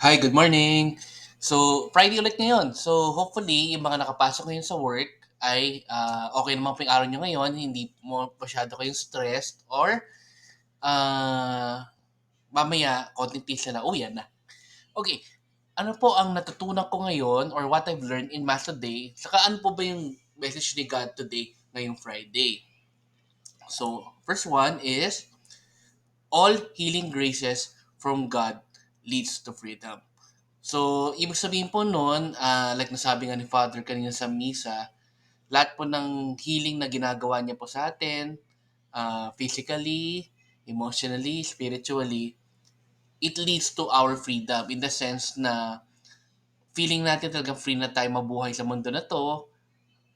Hi, good morning. So, Friday ulit ngayon. So, hopefully, yung mga nakapasok ngayon sa work ay okay naman po yung araw nyo ngayon. Hindi mo masyado kayong stressed or ah, mamaya, konting pizza na, uwi na. Okay, ano po ang natutunan ko ngayon or what I've learned in Mass today? Saka ano po ba yung message ni God today ngayong Friday? So, first one is, all healing graces from God leads to freedom. So, ibig sabihin po nun, like nasabi nga ni Father kanina sa misa, lahat po ng healing na ginagawa niya po sa atin, physically, emotionally, spiritually, it leads to our freedom in the sense na feeling natin talagang free na tayo mabuhay sa mundo na to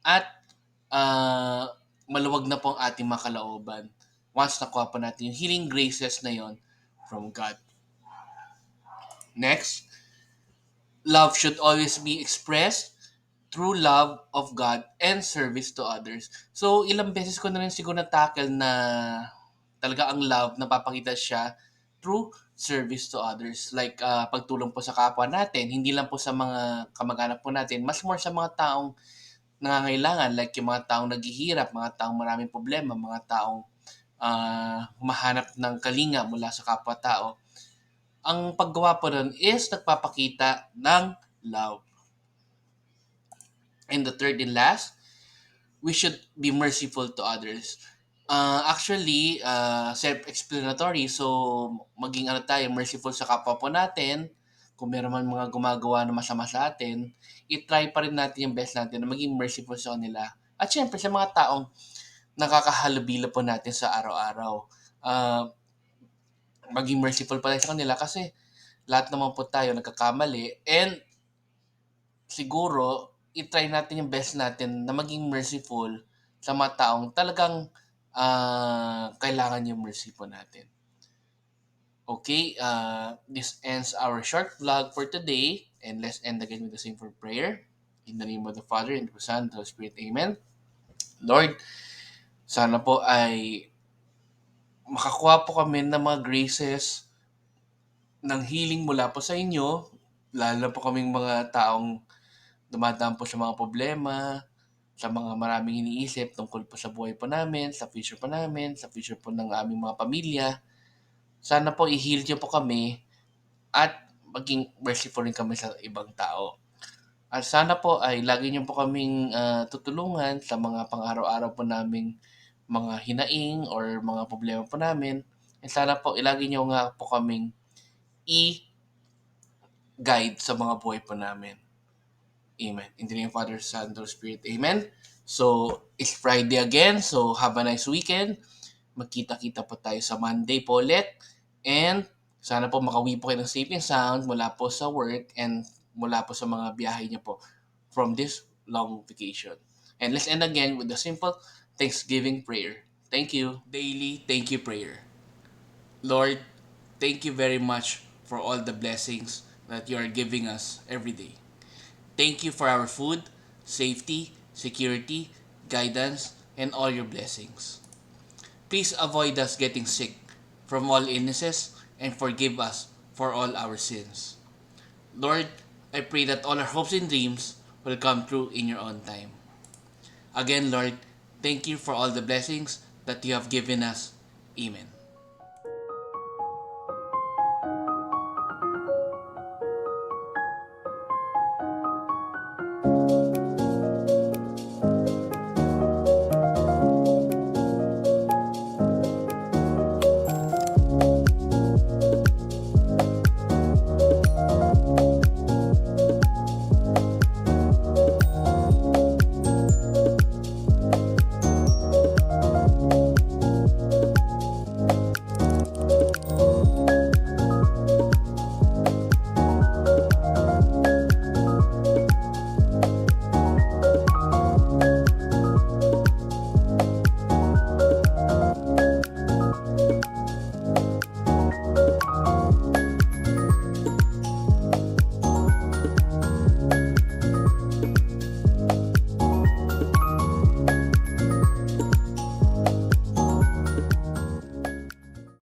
at maluwag na po ang ating mga kalooban once nakuha po natin yung healing graces na yon from God. Next, love should always be expressed through love of God and service to others. So, ilang beses ko na rin siguro na-tackle na talaga ang love, napapakita siya through service to others. Like, pagtulong po sa kapwa natin, hindi lang po sa mga kamag-anak po natin, mas more sa mga taong nangangailangan, like yung mga taong naghihirap, mga taong maraming problema, mga taong humahanap ng kalinga mula sa kapwa-tao. Ang paggawa po nun is nagpapakita ng love. And the third and last, we should be merciful to others. Actually, self-explanatory. So, maging ano tayo, merciful sa kapwa po natin. Kung meron man mga gumagawa na masama sa atin, i-try pa rin natin yung best natin na maging merciful sa kanila. At syempre, sa mga taong nakakahalubilo po natin sa araw-araw. Maging merciful pa rin sa kanila kasi lahat naman po tayo nagkakamali. And siguro, i-try natin yung best natin na maging merciful sa mga taong talagang kailangan yung mercy po natin. Okay, this ends our short vlog for today. And let's end again with the same for prayer. In the name of the Father, and the Son, and the Holy Spirit. Amen. Lord, sana po ay makakuha po kami ng mga graces ng healing mula po sa inyo. Lalo na po kaming mga taong dumadaan po sa mga problema, sa mga maraming iniisip tungkol po sa buhay po namin, sa future po namin, sa future po ng aming mga pamilya. Sana po i-heal niyo po kami at maging merciful rin kami sa ibang tao. At sana po ay lagi niyo po kaming tutulungan sa mga pang-araw-araw po naming mga hinaing or mga problema po namin. And sana po ilagi niyo nga po kaming i-guide sa mga buhay po namin. Amen. In the name of Father, Son, and Holy Spirit. Amen. So, it's Friday again. So, have a nice weekend. Magkita-kita po tayo sa Monday po ulit. And sana po makauwi po kayo ng safe and sound mula po sa work and mula po sa mga biyahe niyo po from this long vacation. And let's end again with the simple Thanksgiving prayer. Thank you. Daily thank you prayer. Lord, thank you very much for all the blessings that you are giving us every day. Thank you for our food, safety, security, guidance, and all your blessings. Please avoid us getting sick from all illnesses and forgive us for all our sins. Lord, I pray that all our hopes and dreams will come true in your own time. Again, Lord, thank you for all the blessings that you have given us. Amen.